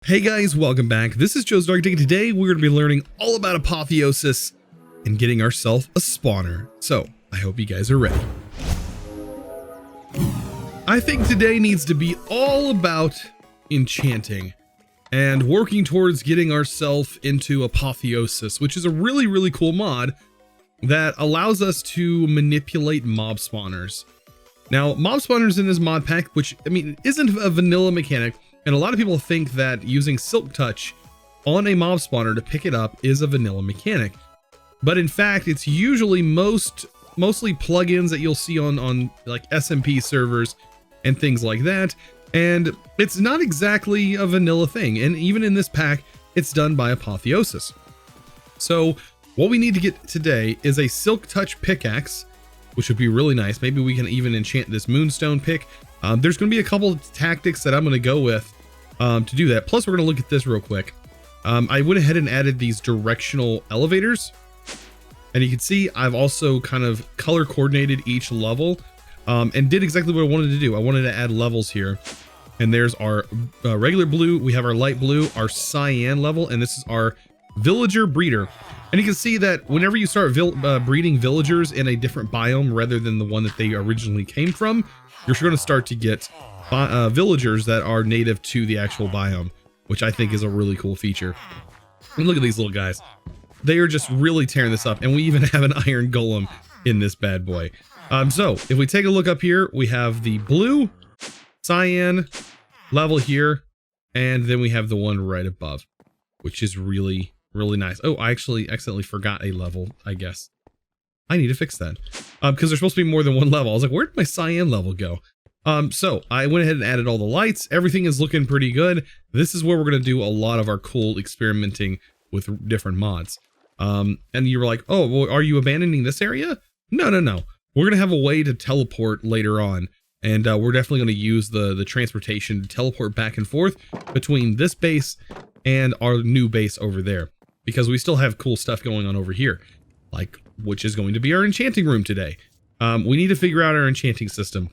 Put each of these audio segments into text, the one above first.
Hey guys, welcome back. This is ChosenArchitect. Today we're going to be learning all about Apotheosis and getting ourselves a spawner. So I hope you guys are ready. I think today needs to be all about enchanting and working towards getting ourselves into Apotheosis, which is a really cool mod that allows us to manipulate mob spawners. Now, mob spawners in this mod pack, which I mean isn't a vanilla mechanic. And a lot of people think that using Silk Touch on a mob spawner to pick it up is a vanilla mechanic. But in fact, it's usually mostly plugins that you'll see on like SMP servers and things like that. And it's not exactly a vanilla thing. And even in this pack, it's done by Apotheosis. So what we need to get today is a Silk Touch pickaxe, which would be really nice. Maybe we can even enchant this Moonstone pick. There's going to be a couple of tactics that I'm going to go with to do that. Plus, we're going to look at this real quick. I went ahead and added these directional elevators. And you can see I've also kind of color coordinated each level and did exactly what I wanted to do. I wanted to add levels here. And there's our regular blue. We have our light blue, our cyan level, and this is our villager breeder. And you can see that whenever you start breeding villagers in a different biome rather than the one that they originally came from, you're going to start to get villagers that are native to the actual biome, which I think is a really cool feature. And look at these little guys. They are just really tearing this up. And we even have an iron golem in this bad boy. So if we take a look up here, we have the blue, cyan level here. And then we have the one right above, which is really nice. Oh, I actually accidentally forgot a level, I guess. I need to fix that because there's supposed to be more than one level. I was like, where did my cyan level go? So I went ahead and added all the lights. Everything is looking pretty good. This is where we're going to do a lot of our cool experimenting with different mods. And you were like, oh, well, are you abandoning this area? No. We're going to have a way to teleport later on. And we're definitely going to use the transportation to teleport back and forth between this base and our new base over there. Because we still have cool stuff going on over here. Like, which is going to be our enchanting room today. We need to figure out our enchanting system.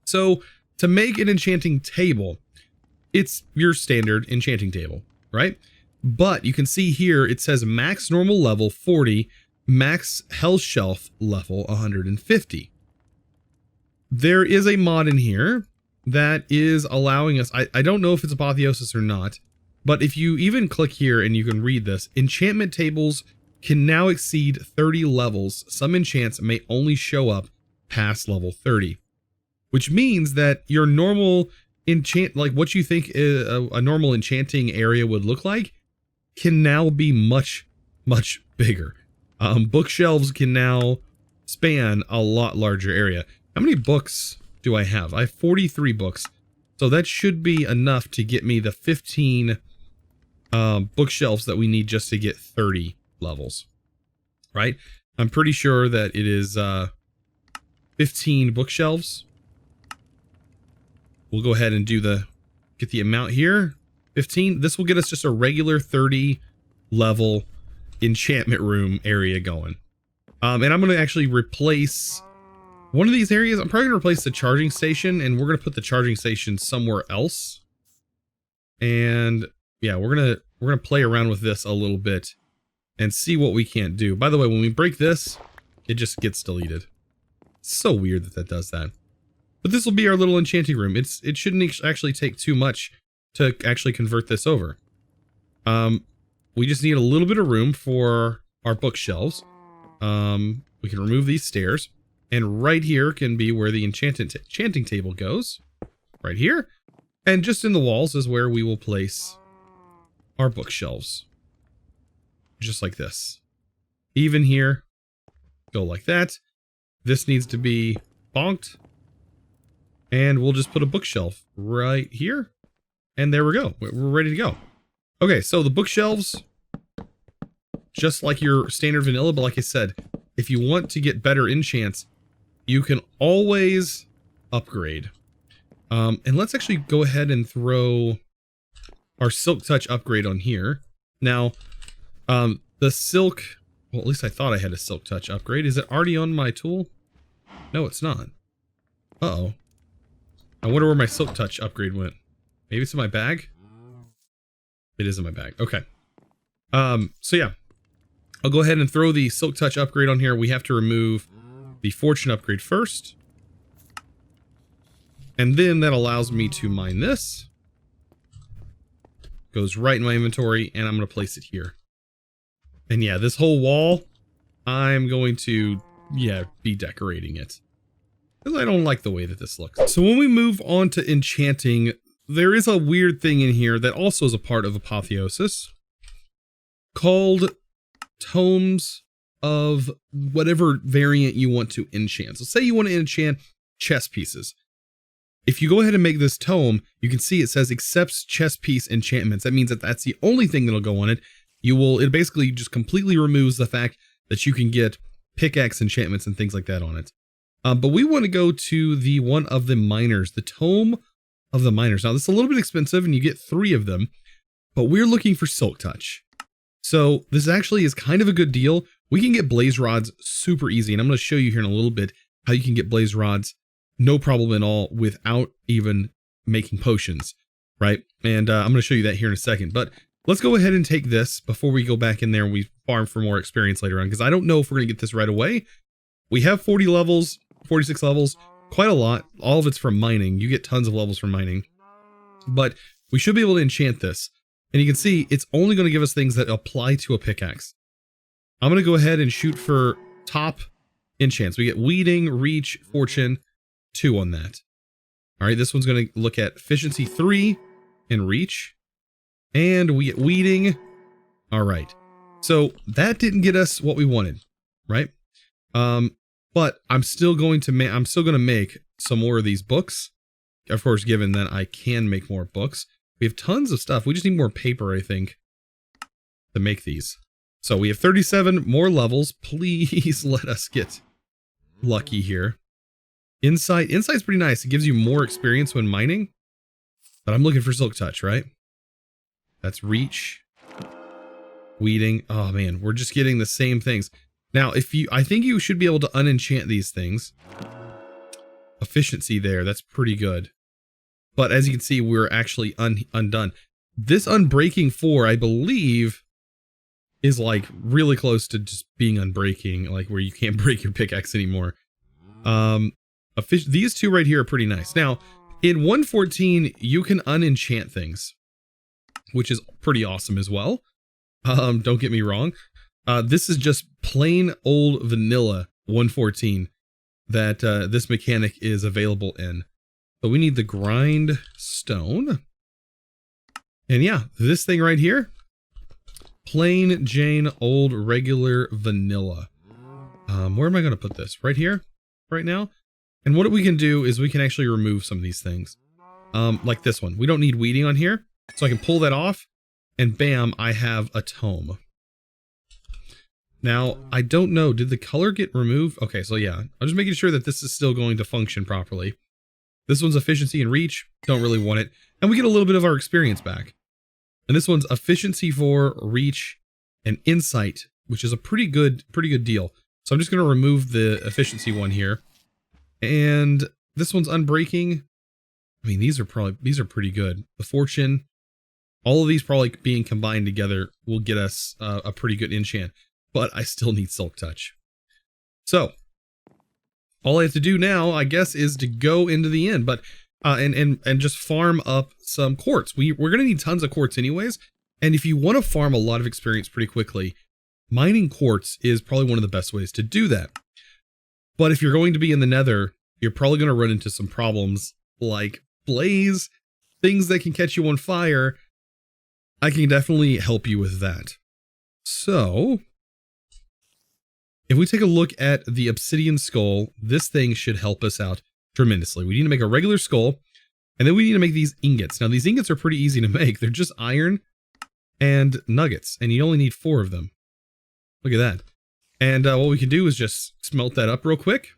So to make an enchanting table, it's your standard enchanting table, right? But you can see here, it says max normal level 40, max health shelf level 150. There is a mod in here that is allowing us, I don't know if it's Apotheosis or not, but if you even click here and you can read this, enchantment tables can now exceed 30 levels. Some enchants may only show up past level 30, which means that your normal enchant, like what you think a normal enchanting area would look like, can now be much bigger. Bookshelves can now span a lot larger area. How many books do I have? I have 43 books. So that should be enough to get me the 15 bookshelves that we need just to get 30 levels, right? I'm pretty sure that it is 15 bookshelves. We'll go ahead and get the amount here. 15. This will get us just a regular 30 level enchantment room area going. And I'm going to actually replace one of these areas. I'm probably going to replace the charging station, and we're going to put the charging station somewhere else. And yeah, we're going to play around with this a little bit and see what we can't do. By the way, when we break this, it just gets deleted. It's so weird that does that. But this will be our little enchanting room. It shouldn't actually take too much to actually convert this over. We just need a little bit of room for our bookshelves. We can remove these stairs. And right here can be where the enchanting table goes. Right here. And just in the walls is where we will place our bookshelves. Just like this. Even here, go like that. This needs to be bonked. And we'll just put a bookshelf right here. And there we go. We're ready to go. Okay, so the bookshelves, just like your standard vanilla, but like I said, if you want to get better enchants, you can always upgrade. And let's actually go ahead and throw our Silk Touch upgrade on here. Now, the silk, well, at least I thought I had a Silk Touch upgrade. Is it already on my tool? No, it's not. Uh-oh. I wonder where my Silk Touch upgrade went. Maybe it's in my bag? It is in my bag. Okay. So yeah, I'll go ahead and throw the Silk Touch upgrade on here. We have to remove the Fortune upgrade first. And then that allows me to mine this. Goes right in my inventory, and I'm going to place it here. And yeah, this whole wall, I'm going to, be decorating it. Because I don't like the way that this looks. So when we move on to enchanting, there is a weird thing in here that also is a part of Apotheosis called tomes of whatever variant you want to enchant. So say you want to enchant chess pieces. If you go ahead and make this tome, you can see it says accepts chess piece enchantments. That means that that's the only thing that'll go on it. It basically just completely removes the fact that you can get pickaxe enchantments and things like that on it. But we want to go to the one of the miners, the tome of the miners. Now this is a little bit expensive and you get 3 of them, but we're looking for Silk Touch. So this actually is kind of a good deal. We can get blaze rods super easy. And I'm going to show you here in a little bit how you can get blaze rods no problem at all without even making potions, right? And I'm going to show you that here in a second. But let's go ahead and take this before we go back in there and we farm for more experience later on, because I don't know if we're going to get this right away. We have 40 levels, 46 levels, quite a lot. All of it's from mining. You get tons of levels from mining. But we should be able to enchant this. And you can see it's only going to give us things that apply to a pickaxe. I'm going to go ahead and shoot for top enchants. We get Weeding, Reach, Fortune, 2 on that. All right, this one's going to look at Efficiency 3 and Reach. And we get Weeding. All right. So that didn't get us what we wanted, right? But I'm still going to make some more of these books. Of course, given that I can make more books. We have tons of stuff. We just need more paper, I think, to make these. So we have 37 more levels. Please let us get lucky here. Insight's pretty nice. It gives you more experience when mining. But I'm looking for Silk Touch, right? That's Reach. Weeding. Oh man, we're just getting the same things. Now, I think you should be able to unenchant these things. Efficiency there, that's pretty good. But as you can see, we're actually undone. This Unbreaking 4, I believe, is like really close to just being unbreaking, like where you can't break your pickaxe anymore. These 2 right here are pretty nice. Now, in 1.14, you can unenchant things, which is pretty awesome as well. Don't get me wrong. This is just plain old vanilla 1.14 that this mechanic is available in. So we need the grind stone. And yeah, this thing right here, plain Jane old regular vanilla. Where am I going to put this? Right here, right now. And what we can do is we can actually remove some of these things. Like this one. We don't need weeding on here. So I can pull that off and bam, I have a tome. Now, I don't know, did the color get removed? Okay, so yeah, I'm just making sure that this is still going to function properly. This one's Efficiency and Reach, don't really want it. And we get a little bit of our experience back. And this one's Efficiency 4, Reach, and Insight, which is a pretty good deal. So I'm just going to remove the Efficiency one here. And this one's Unbreaking. I mean, these are pretty good. The Fortune, all of these probably being combined together will get us a pretty good enchant. But I still need Silk Touch. So all I have to do now, I guess, is to go into the inn, but and just farm up some quartz. We're gonna need tons of quartz anyways. And if you want to farm a lot of experience pretty quickly, mining quartz is probably one of the best ways to do that. But if you're going to be in the Nether, you're probably going to run into some problems like blaze, things that can catch you on fire. I can definitely help you with that. So if we take a look at the obsidian skull, this thing should help us out tremendously. We need to make a regular skull, and then we need to make these ingots. Now, these ingots are pretty easy to make. They're just iron and nuggets, and you only need 4 of them. Look at that. And what we can do is just smelt that up real quick.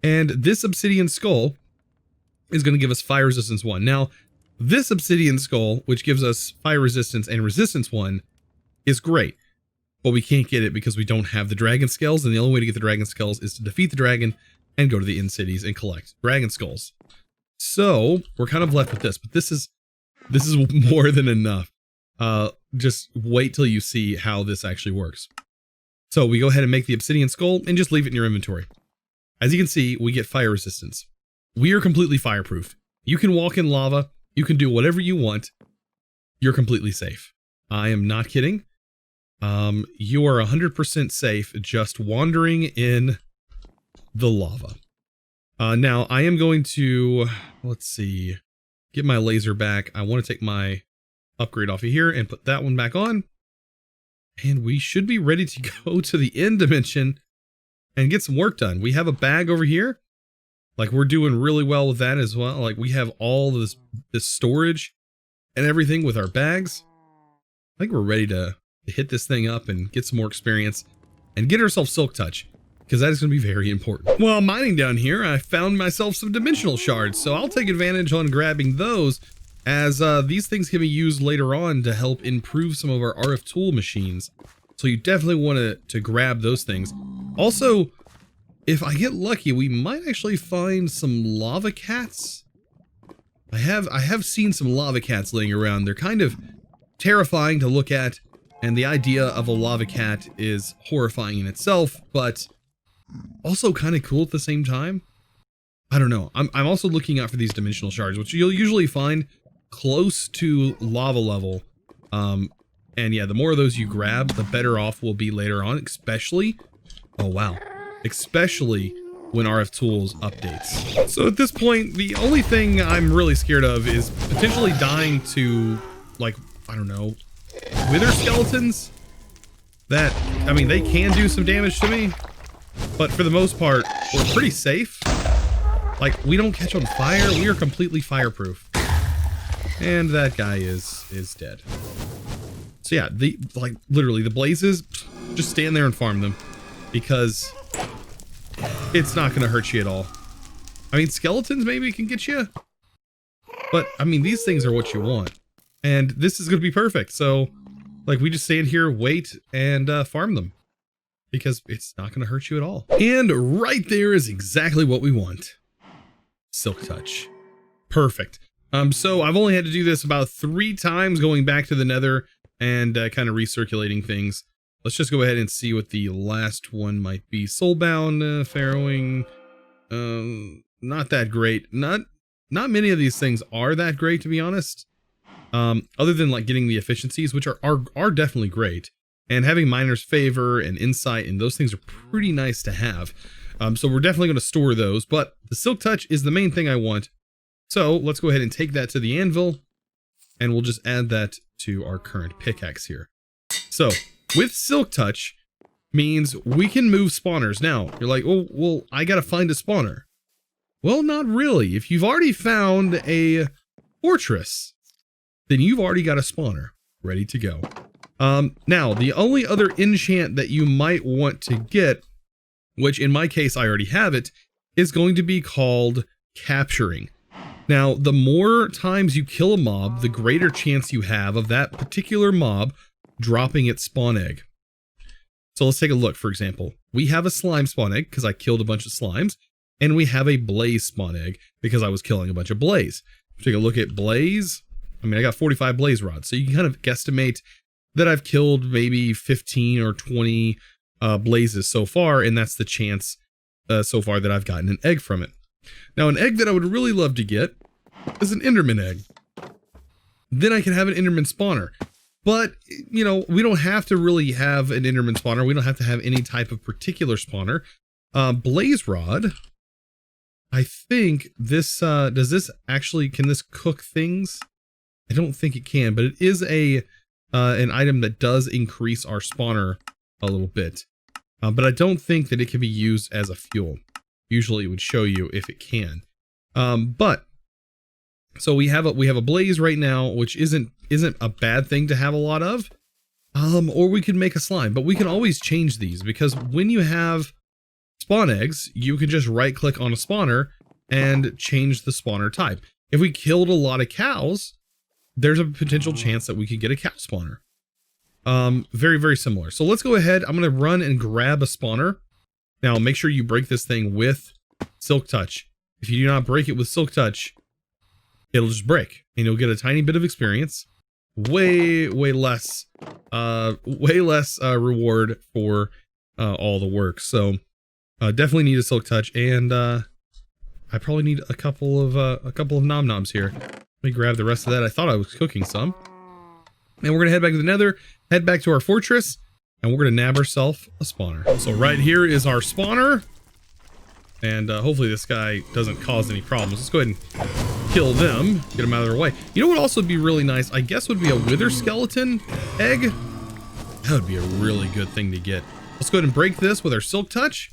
And this obsidian skull is going to give us fire resistance 1. Now, this obsidian skull, which gives us fire resistance and resistance 1, is great. But we can't get it because we don't have the dragon skulls, and the only way to get the dragon skulls is to defeat the dragon and go to the inn cities and collect dragon skulls. So we're kind of left with this, but this is more than enough. Just wait till you see how this actually works. So we go ahead and make the obsidian skull and just leave it in your inventory. As you can see, we get fire resistance. We are completely fireproof. You can walk in lava. You can do whatever you want. You're completely safe. I am not kidding. You are 100% safe just wandering in the lava. Now I am going to, let's see, get my laser back. I want to take my upgrade off of here and put that one back on. And we should be ready to go to the end dimension and get some work done. We have a bag over here. Like, we're doing really well with that as well. Like, we have all this storage and everything with our bags. I think we're ready to hit this thing up and get some more experience and get ourselves Silk Touch, because that is going to be very important. While mining down here, I found myself some dimensional shards, so I'll take advantage on grabbing those, as these things can be used later on to help improve some of our RF tool machines. So you definitely want to grab those things. Also, if I get lucky, we might actually find some lava cats. I have seen some lava cats laying around. They're kind of terrifying to look at, and the idea of a lava cat is horrifying in itself, but also kind of cool at the same time. I don't know. I'm also looking out for these dimensional shards, which you'll usually find close to lava level. And yeah, the more of those you grab, the better off we'll be later on, especially, oh wow, especially when RF Tools updates. So at this point, the only thing I'm really scared of is potentially dying to, like, I don't know, wither skeletons. That, I mean, they can do some damage to me, but for the most part, we're pretty safe. Like, we don't catch on fire. We are completely fireproof. And that guy is dead. So yeah, literally the blazes, just stand there and farm them, because it's not going to hurt you at all. I mean, skeletons maybe can get you, but I mean, these things are what you want, and this is going to be perfect. So like, we just stand here, wait, and farm them, because it's not going to hurt you at all. And right there is exactly what we want. Silk Touch. Perfect. So I've only had to do this about 3 times, going back to the Nether and kind of recirculating things. Let's just go ahead and see what the last one might be. Soulbound, farrowing, not that great. Not many of these things are that great, to be honest. Other than like getting the efficiencies, which are definitely great, and having Miner's Favor and Insight, and those things are pretty nice to have. So we're definitely going to store those, but the Silk Touch is the main thing I want. So let's go ahead and take that to the anvil, and we'll just add that to our current pickaxe here. So with Silk Touch means we can move spawners. Now you're like, oh, well, I got to find a spawner. Well, not really. If you've already found a fortress, then you've already got a spawner ready to go. Now the only other enchant that you might want to get, which in my case, I already have it, is going to be called Capturing. Now, the more times you kill a mob, the greater chance you have of that particular mob dropping its spawn egg. So let's take a look. For example, we have a slime spawn egg because I killed a bunch of slimes, and we have a blaze spawn egg because I was killing a bunch of blaze. Take a look at blaze. I mean, I got 45 blaze rods, so you can kind of guesstimate that I've killed maybe 15 or 20 blazes so far, and that's the chance so far that I've gotten an egg from it. Now, an egg that I would really love to get is an Enderman egg. Then I can have an Enderman spawner. But, you know, we don't have to really have an Enderman spawner. We don't have to have any type of particular spawner. Blaze rod. I think this, does this actually, can this cook things? I don't think it can, but it is an item that does increase our spawner a little bit. But I don't think that it can be used as a fuel. Usually it would show you if it can. But so we have a blaze right now, which isn't a bad thing to have a lot of. Or we could make a slime, but we can always change these, because when you have spawn eggs, you can just right click on a spawner and change the spawner type. If we killed a lot of cows, there's a potential chance that we could get a cow spawner. Very, very similar. So let's go ahead. I'm going to run and grab a spawner. Now, make sure you break this thing with Silk Touch. If you do not break it with Silk Touch, it'll just break, and you'll get a tiny bit of experience. way less reward for all the work. So definitely need a silk touch, and I probably need a couple of nom noms here. Let me grab the rest of that. I thought I was cooking some. And we're gonna head back to the Nether, head back to our fortress, and we're gonna nab ourselves a spawner. So right here is our spawner, and hopefully this guy doesn't cause any problems. Let's go ahead and kill them, get them out of their way. You know what would also be really nice, I guess, would be a wither skeleton egg. That would be a really good thing to get. Let's go ahead and break this with our silk touch,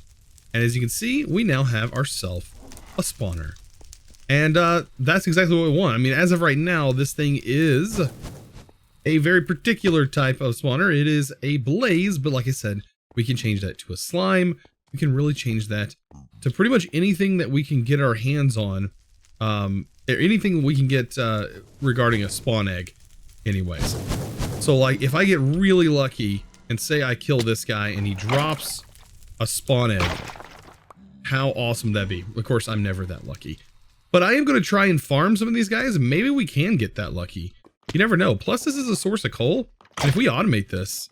and as you can see, we now have ourselves a spawner. And that's exactly what we want. I mean, as of right now, this thing is a very particular type of spawner. It is a blaze, but like I said, we can change that to a slime. We can really change that to pretty much anything that we can get our hands on, anything we can get regarding a spawn egg anyways. So like if I get really lucky and say I kill this guy and he drops a spawn egg, how awesome that'd be. Of course, I'm never that lucky, but I am going to try and farm some of these guys. Maybe we can get that lucky. You never know. Plus, this is a source of coal, and if we automate this,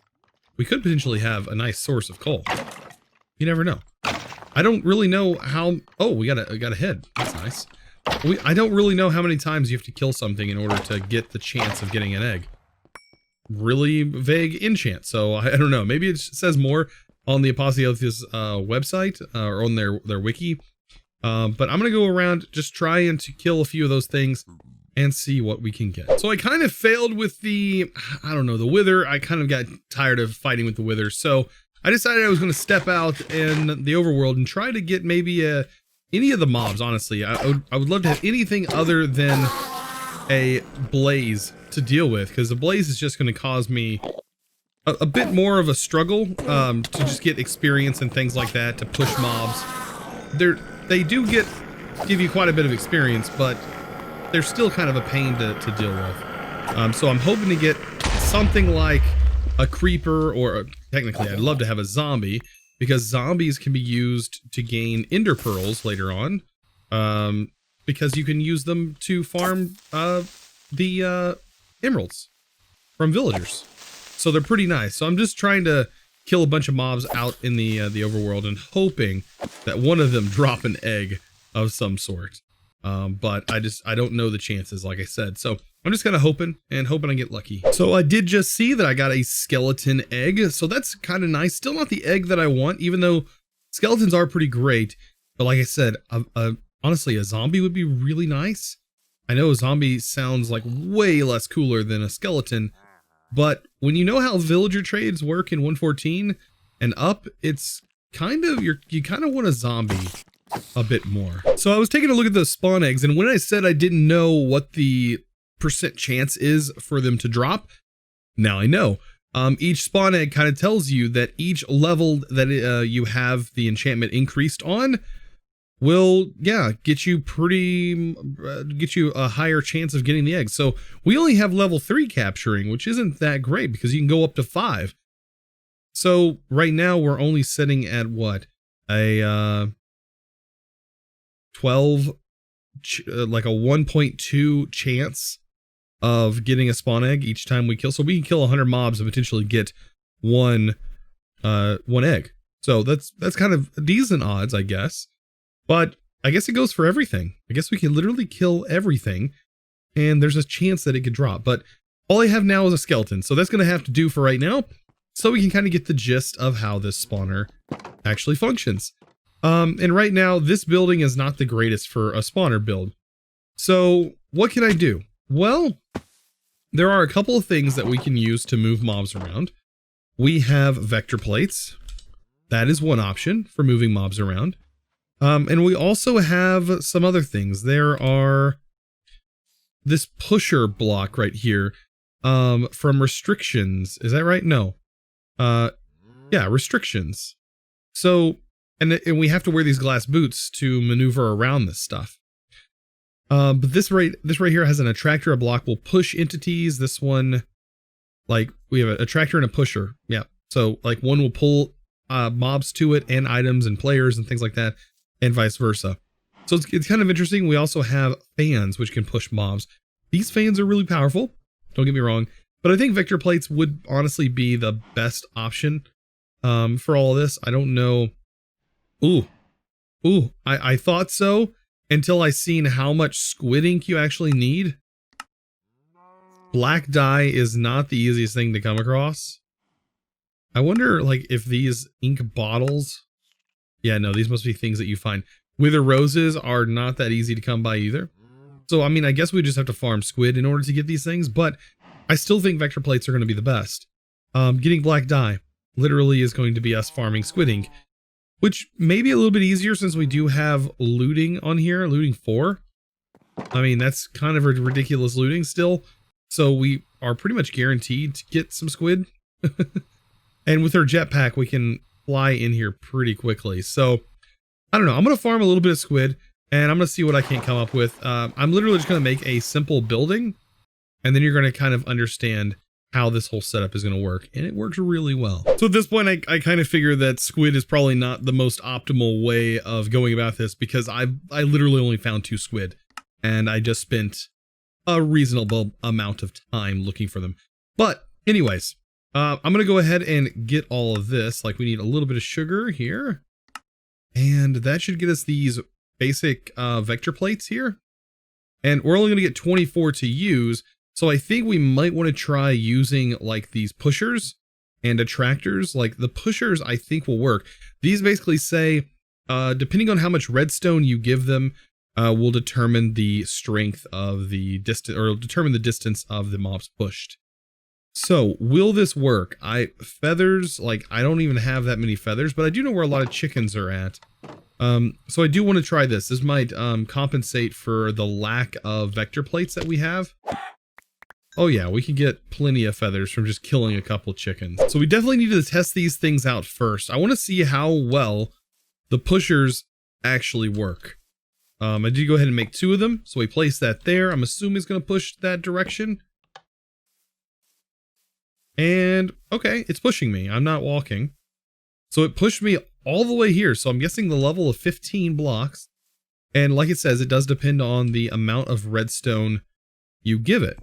we could potentially have a nice source of coal. You never know. I don't really know how. Oh, we got a head. That's nice. I don't really know how many times you have to kill something in order to get the chance of getting an egg. Really vague enchant. So I don't know. Maybe it says more on the Apotheosis website or on their wiki. But I'm gonna go around just trying to kill a few of those things and see what we can get. So I kind of failed with the, I don't know, the wither. I kind of got tired of fighting with the wither. So I decided I was going to step out in the overworld and try to get maybe any of the mobs, honestly. I would love to have anything other than a blaze to deal with, because the blaze is just going to cause me a bit more of a struggle to just get experience and things like that, to push mobs. They do give you quite a bit of experience, but they're still kind of a pain to deal with. So I'm hoping to get something like a creeper, or technically I'd love to have a zombie, because zombies can be used to gain ender pearls later on, because you can use them to farm the emeralds from villagers. So they're pretty nice. So I'm just trying to kill a bunch of mobs out in the overworld and hoping that one of them drop an egg of some sort. But I don't know the chances, like I said. So I'm just kind of hoping I get lucky. So I did just see that I got a skeleton egg. So that's kind of nice. Still not the egg that I want, even though skeletons are pretty great. But like I said, honestly, a zombie would be really nice. I know a zombie sounds like way less cooler than a skeleton, but when you know how villager trades work in 1.14 and up, it's kind of, you kind of want a zombie a bit more. So I was taking a look at those spawn eggs, and when I said I didn't know what the % chance is for them to drop, now I know. Each spawn egg kind of tells you that each level that you have the enchantment increased on will, get you a higher chance of getting the egg. So we only have level 3 capturing, which isn't that great because you can go up to 5. So right now we're only sitting at what, a 12, like a 1.2 chance of getting a spawn egg each time we kill. So we can kill 100 mobs and potentially get one egg. So that's kind of decent odds, I guess. But I guess it goes for everything. I guess we can literally kill everything and there's a chance that it could drop. But all I have now is a skeleton. So that's going to have to do for right now. So we can kind of get the gist of how this spawner actually functions. And right now, this building is not the greatest for a spawner build. So what can I do? Well, there are a couple of things that we can use to move mobs around. We have vector plates. That is one option for moving mobs around. And we also have some other things. There are this pusher block right here from restrictions. Is that right? No. Yeah, restrictions. So, and we have to wear these glass boots to maneuver around this stuff. But this right here has an attractor. A block will push entities. This one, like, we have an attractor and a pusher. Yeah. So like one will pull mobs to it and items and players and things like that, and vice versa. So it's kind of interesting. We also have fans which can push mobs. These fans are really powerful. Don't get me wrong. But I think vector plates would honestly be the best option for all of this. I don't know. I thought so until I seen how much squid ink you actually need. Black dye is not the easiest thing to come across. I wonder like if these ink bottles, yeah, no, these must be things that you find. Wither roses are not that easy to come by either. So, I mean, I guess we just have to farm squid in order to get these things, but I still think vector plates are going to be the best. Getting black dye literally is going to be us farming squid ink, which may be a little bit easier since we do have looting on here, looting 4. I mean, that's kind of a ridiculous looting still. So we are pretty much guaranteed to get some squid. And with our jetpack, we can fly in here pretty quickly. So I don't know. I'm going to farm a little bit of squid and I'm going to see what I can come up with. I'm literally just going to make a simple building and then you're going to kind of understand how this whole setup is going to work. And it works really well. So at this point, I kind of figure that squid is probably not the most optimal way of going about this because I literally only found 2 squid and I just spent a reasonable amount of time looking for them. But anyways, I'm going to go ahead and get all of this. Like we need a little bit of sugar here. And that should get us these basic vector plates here. And we're only going to get 24 to use. So I think we might want to try using like these pushers and attractors. Like the pushers I think will work. These basically say, depending on how much redstone you give them, will determine the strength of the distance or determine the distance of the mobs pushed. So will this work? Feathers, like I don't even have that many feathers, but I do know where a lot of chickens are at. So I do want to try this. This might compensate for the lack of vector plates that we have. Oh yeah, we can get plenty of feathers from just killing a couple chickens. So we definitely need to test these things out first. I want to see how well the pushers actually work. I did go ahead and make 2 of them. So we place that there. I'm assuming it's going to push that direction. And okay, it's pushing me. I'm not walking. So it pushed me all the way here. So I'm guessing the level of 15 blocks. And like it says, it does depend on the amount of redstone you give it.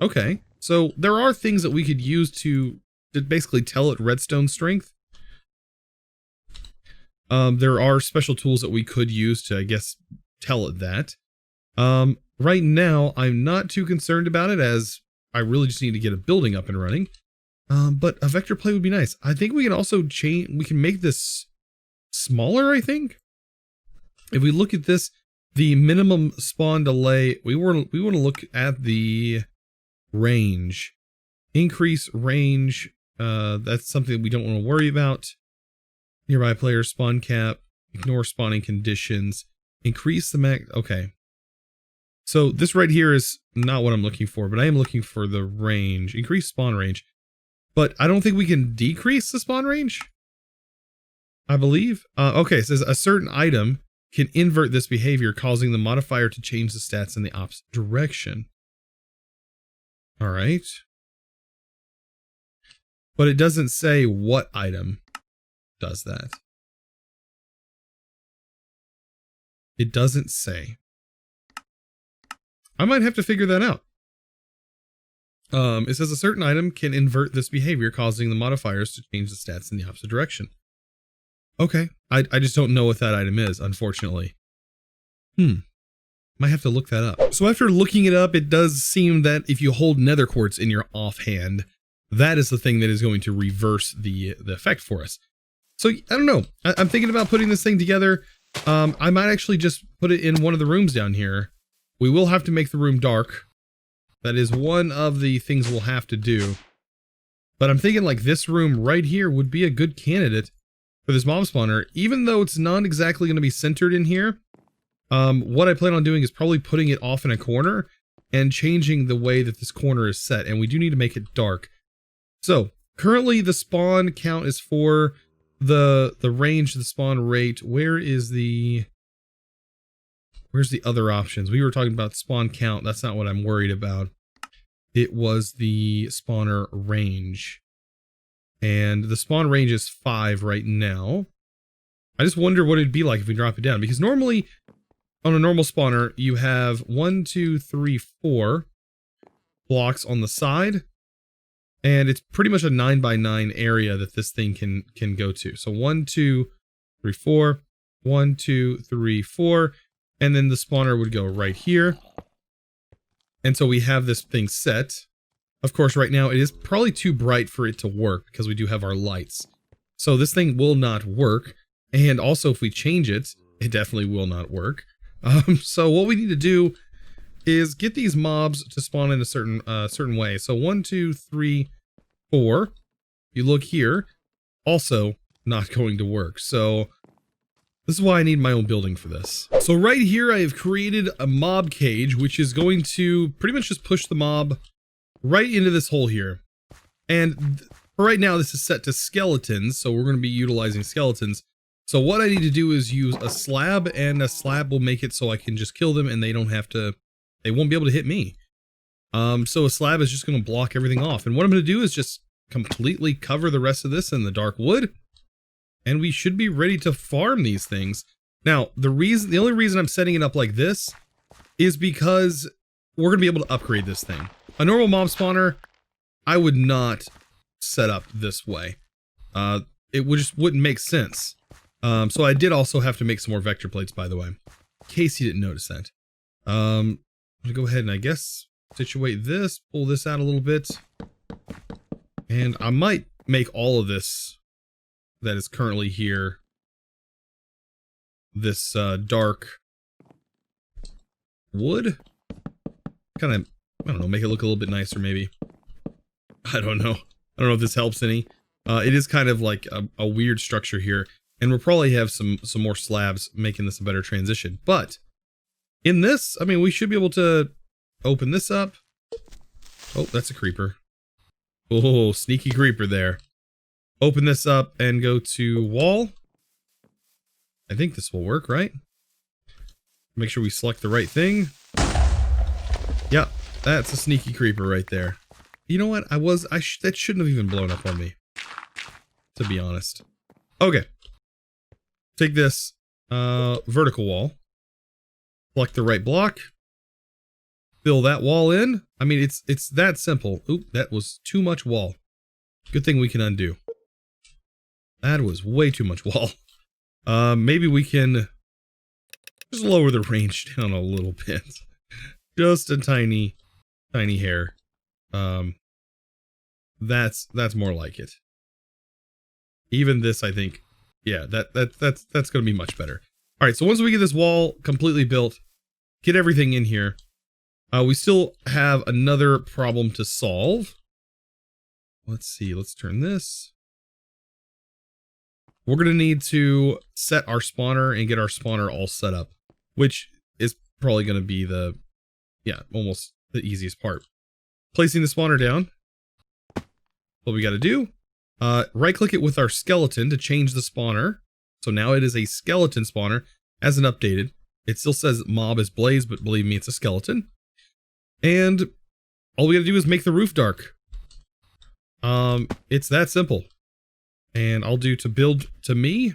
Okay, so there are things that we could use to basically tell it redstone strength. There are special tools that we could use to, I guess, tell it that. Right now, I'm not too concerned about it as I really just need to get a building up and running. But a vector plate would be nice. I think we can also change, we can make this smaller, I think. If we look at this, the minimum spawn delay, we want to look at the range. Increase range, that's something we don't want to worry about. Nearby player spawn cap, ignore spawning conditions, increase the max. Okay. So this right here is not what I'm looking for, but I am looking for the range, increase spawn range. But I don't think we can decrease the spawn range, I believe. Okay, it says a certain item can invert this behavior, causing the modifier to change the stats in the opposite direction. All right. But it doesn't say what item does that. It doesn't say. I might have to figure that out. It says a certain item can invert this behavior, causing the modifiers to change the stats in the opposite direction. Okay, I just don't know what that item is, unfortunately. Might have to look that up. So after looking it up, it does seem that if you hold nether quartz in your offhand, that is the thing that is going to reverse the effect for us. So I don't know. I'm thinking about putting this thing together. I might actually just put it in one of the rooms down here. We will have to make the room dark. That is one of the things we'll have to do. But I'm thinking like this room right here would be a good candidate for this mob spawner, even though it's not exactly going to be centered in here. What I plan on doing is probably putting it off in a corner and changing the way that this corner is set. And we do need to make it dark. So currently the spawn count is for the range, the spawn rate. Where's the other options? We were talking about spawn count. That's not what I'm worried about. It was the spawner range. And the spawn range is 5 right now. I just wonder what it'd be like if we drop it down. Because normally, on a normal spawner, you have 1, 2, 3, 4 blocks on the side. And it's pretty much a 9x9 area that this thing can go to. So 1, 2, 3, 4, 1, 2, 3, 4, and then the spawner would go right here. And so we have this thing set. Of course, right now it is probably too bright for it to work because we do have our lights. So this thing will not work. And also if we change it, it definitely will not work. So what we need to do is get these mobs to spawn in a certain way. So 1, 2, 3, 4. You look here, also not going to work. So this is why I need my own building for this. So right here, I have created a mob cage, which is going to pretty much just push the mob right into this hole here. And for right now, this is set to skeletons. So we're going to be utilizing skeletons. So what I need to do is use a slab, and a slab will make it so I can just kill them and they don't have to, they won't be able to hit me. So a slab is just going to block everything off. And what I'm going to do is just completely cover the rest of this in the dark wood. And we should be ready to farm these things. Now, the only reason I'm setting it up like this is because we're going to be able to upgrade this thing. A normal mob spawner, I would not set up this way. It just wouldn't make sense. So I did also have to make some more vector plates, by the way, in case you didn't notice that. I'm going to go ahead and I guess situate this, pull this out a little bit. And I might make all of this that is currently here this dark wood. Kind of, I don't know, make it look a little bit nicer maybe. I don't know. I don't know if this helps any. It is kind of like a weird structure here. And we'll probably have some more slabs making this a better transition. But in this, I mean, we should be able to open this up. Oh, that's a creeper. Oh, sneaky creeper there. Open this up and go to wall. I think this will work, right? Make sure we select the right thing. Yep, that's a sneaky creeper right there. You know what? That shouldn't have even blown up on me, to be honest. Okay. Take this vertical wall. Select the right block. Fill that wall in. I mean, it's that simple. Oop, that was too much wall. Good thing we can undo. That was way too much wall. Maybe we can just lower the range down a little bit. Just a tiny hair. That's more like it. Even this, I think, yeah, that's gonna be much better. All right, so once we get this wall completely built, get everything in here, we still have another problem to solve. Let's see, let's turn this. We're gonna need to set our spawner and get our spawner all set up, which is probably gonna be almost the easiest part. Placing the spawner down. What we gotta do, right click it with our skeleton to change the spawner. So now it is a skeleton spawner, as an updated. It still says mob is blaze, but believe me, it's a skeleton. And all we gotta do is make the roof dark. It's that simple. And I'll do to build to me.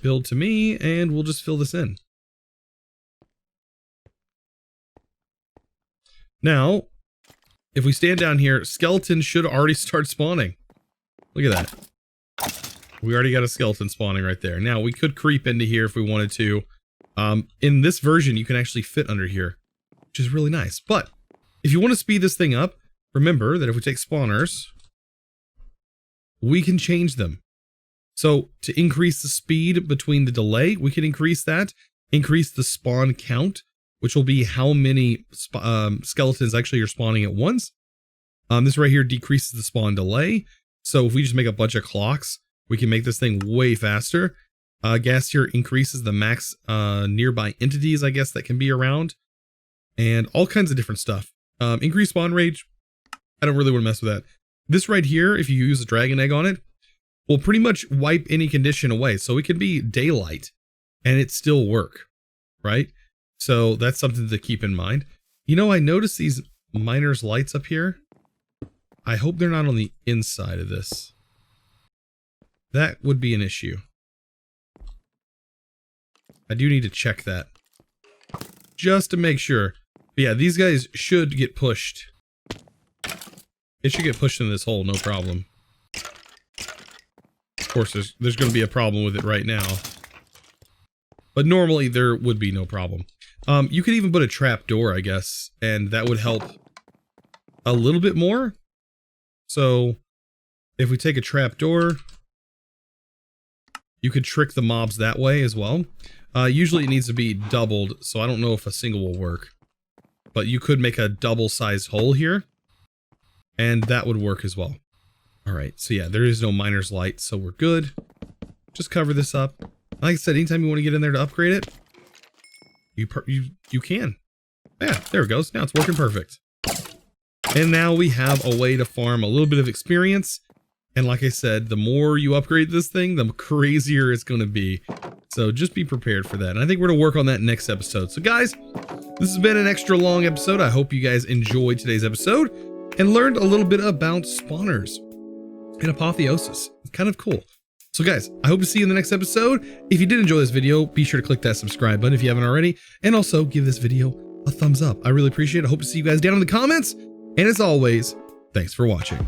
Build to me, and we'll just fill this in. Now, if we stand down here, skeletons should already start spawning. Look at that. We already got a skeleton spawning right there. Now, we could creep into here if we wanted to. In this version, you can actually fit under here, which is really nice. But if you want to speed this thing up, remember that if we take spawners, we can change them. So to increase the speed between the delay, we can increase that, increase the spawn count, which will be how many skeletons actually are spawning at once. This right here decreases the spawn delay. So if we just make a bunch of clocks, we can make this thing way faster. Gas here increases the max nearby entities, I guess, that can be around. And all kinds of different stuff. Increased spawn rage, I don't really want to mess with that. This right here, if you use a dragon egg on it, will pretty much wipe any condition away. So it can be daylight and it still work, right? So that's something to keep in mind. You know, I noticed these miners' lights up here. I hope they're not on the inside of this. That would be an issue. I do need to check that, just to make sure. But yeah, these guys should get pushed It should get pushed in this hole, no problem. Of course, there's going to be a problem with it right now. But normally there would be no problem. You could even put a trap door, I guess, and that would help a little bit more. So if we take a trap door, you could trick the mobs that way as well. Usually it needs to be doubled, so I don't know if a single will work. But you could make a double-sized hole here, and that would work as well. Alright, so yeah, there is no miner's light, so we're good. Just cover this up. Like I said, anytime you want to get in there to upgrade it, you can. Yeah, there it goes. Now it's working perfect. And now we have a way to farm a little bit of experience. And like I said, the more you upgrade this thing, the crazier it's going to be. So just be prepared for that. And I think we're going to work on that next episode. So guys, this has been an extra long episode. I hope you guys enjoyed today's episode and learned a little bit about spawners and Apotheosis. It's kind of cool. So guys, I hope to see you in the next episode. If you did enjoy this video, be sure to click that subscribe button if you haven't already. And also give this video a thumbs up. I really appreciate it. I hope to see you guys down in the comments. And as always, thanks for watching.